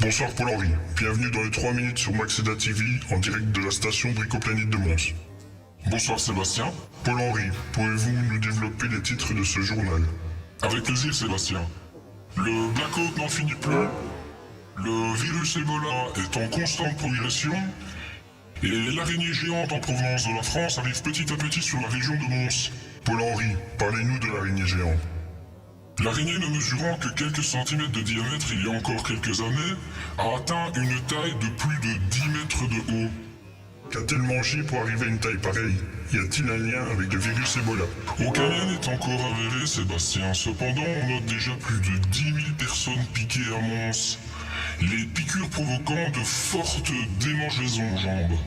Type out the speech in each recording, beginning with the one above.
Bonsoir Paul-Henri, bienvenue dans les 3 minutes sur Maxeda TV en direct de la station Bricoplanète de Mons. Bonsoir Sébastien. Paul-Henri, pouvez-vous nous développer les titres de ce journal? Avec plaisir Sébastien. Le blackout n'en finit plus, le virus Ebola est en constante progression, et l'araignée géante en provenance de la France arrive petit à petit sur la région de Mons. Paul-Henri, parlez-nous de l'araignée géante. L'araignée ne mesurant que quelques centimètres de diamètre il y a encore quelques années, a atteint une taille de plus de 10 mètres de haut. Qu'a-t-elle mangé pour arriver à une taille pareille? Y a-t-il un lien avec le virus Ebola? Aucun lien n'est encore avéré, Sébastien. Cependant, on note déjà plus de 10 000 personnes piquées à Mons. Les piqûres provoquant de fortes démangeaisons aux jambes.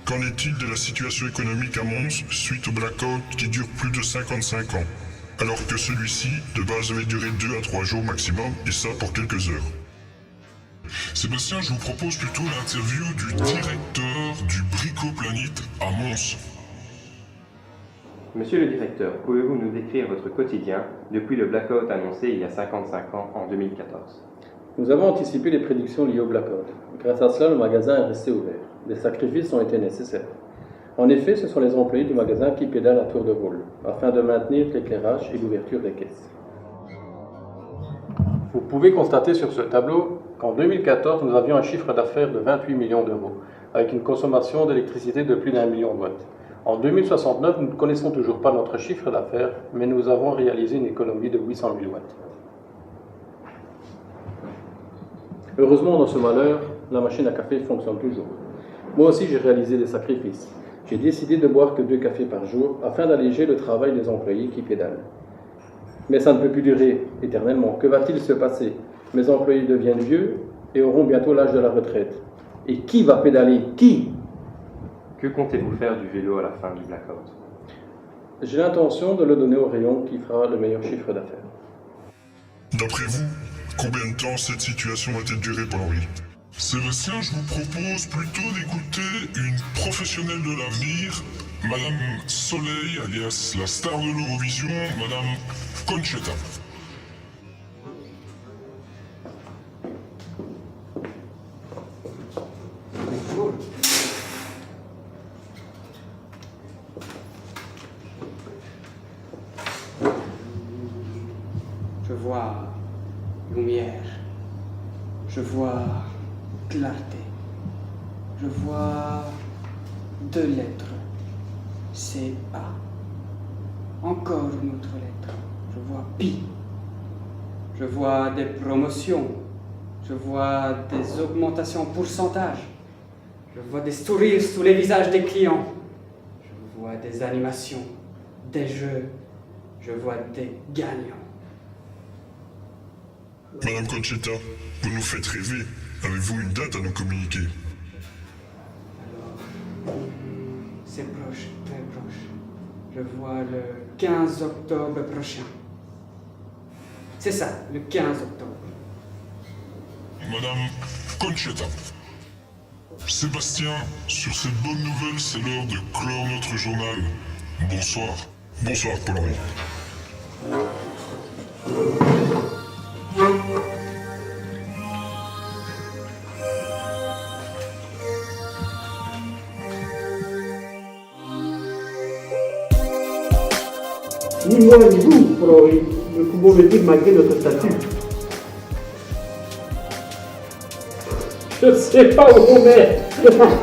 Qu'en est-il de la situation économique à Mons suite au blackout qui dure plus de 55 ans? Alors que celui-ci, de base, devait durer 2 à 3 jours maximum, et ça pour quelques heures. Sébastien, je vous propose plutôt l'interview du directeur du Bricoplanète à Mons. Monsieur le directeur, pouvez-vous nous décrire votre quotidien depuis le blackout annoncé il y a 55 ans en 2014? Nous avons anticipé les prédictions liées au blackout. Grâce à cela, le magasin est resté ouvert. Des sacrifices ont été nécessaires. En effet, ce sont les employés du magasin qui pédalent à tour de rôle, afin de maintenir l'éclairage et l'ouverture des caisses. Vous pouvez constater sur ce tableau qu'en 2014, nous avions un chiffre d'affaires de 28 millions d'euros, avec une consommation d'électricité de plus d'1 million de watts. En 2069, nous ne connaissons toujours pas notre chiffre d'affaires, mais nous avons réalisé une économie de 800 000 watts. Heureusement, dans ce malheur, la machine à café fonctionne toujours. Moi aussi, j'ai réalisé des sacrifices. J'ai décidé de boire que 2 cafés par jour afin d'alléger le travail des employés qui pédalent. Mais ça ne peut plus durer éternellement. Que va-t-il se passer? Mes employés deviennent vieux et auront bientôt l'âge de la retraite. Et qui va pédaler? Qui? Que comptez-vous faire du vélo à la fin du blackout? J'ai l'intention de le donner au rayon qui fera le meilleur chiffre d'affaires. D'après vous, combien de temps cette situation va-t-elle durer, Paul-Henri? Sébastien, je vous propose plutôt d'écouter une professionnelle de l'avenir, Madame Soleil, alias la star de l'Eurovision, Madame Concheta. Je vois lumière, je vois clarté, je vois 2 lettres, C-A. Encore une autre lettre, je vois pi. Je vois des promotions, je vois des augmentations en pourcentage, je vois des sourires sous les visages des clients, je vois des animations, des jeux, je vois des gagnants. Madame Concheta, vous nous faites rêver. Avez-vous une date à nous communiquer? Alors, c'est proche, très proche. Je vois le 15 octobre prochain. C'est ça, le 15 octobre. Madame Concheta. Sébastien, sur cette bonne nouvelle, c'est l'heure de clore notre journal. Bonsoir. Bonsoir, Paul-Henri. Ni moi ni vous, Paul-Henri, ne pouvons le dire malgré notre statut. Je ne sais pas où on est. C'est